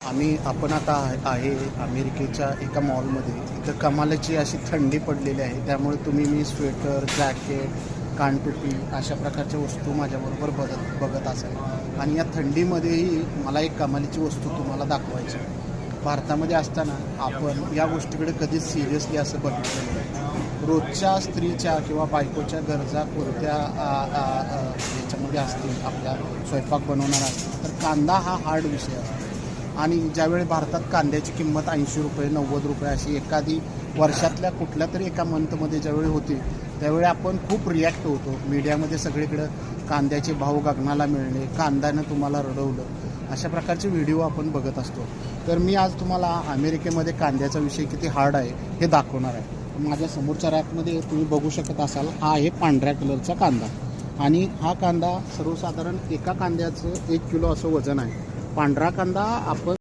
आपण आता आहे अमेरिकेच्या एका मॉलमध्ये. इथं कमालाची अशी थंडी पडलेली आहे, त्यामुळे तुम्ही मी स्वेटर, जॅकेट, कानटोपी अशा प्रकारच्या वस्तू माझ्याबरोबर बघत असाल. आणि या थंडीमध्येही मला एक कमालीची वस्तू तुम्हाला दाखवायची. भारतामध्ये असताना आपण या गोष्टीकडे कधीच सिरियसली असं बघितलं नाही. रोजच्या स्त्रीच्या किंवा बायकोच्या गरजा कोणत्या याच्यामध्ये असतील, आपल्या स्वयंपाक बनवणार असतील, तर कांदा हा हार्ड विषय असतो. आणि ज्यावेळी भारतात कांद्याची किंमत 80 रुपये 90 रुपये अशी एखादी वर्षातल्या कुठल्या तरी एका मंथमध्ये ज्यावेळी होती, त्यावेळी आपण खूप रिॲक्ट होतो. मीडियामध्ये सगळीकडं कांद्याचे भाव गगनाला मिळणे, कांद्यानं तुम्हाला रडवलं, अशा प्रकारचे व्हिडिओ आपण बघत असतो. तर मी आज तुम्हाला अमेरिकेमध्ये कांद्याचा विषय किती हार्ड आहे हे दाखवणार आहे. माझ्या समोरच्या रॅकमध्ये तुम्ही बघू शकत असाल, हा आहे पांढऱ्या कलरचा कांदा. आणि हा कांदा सर्वसाधारण एका कांद्याचं 1 किलो असं वजन आहे. पांढरा कांदा आपण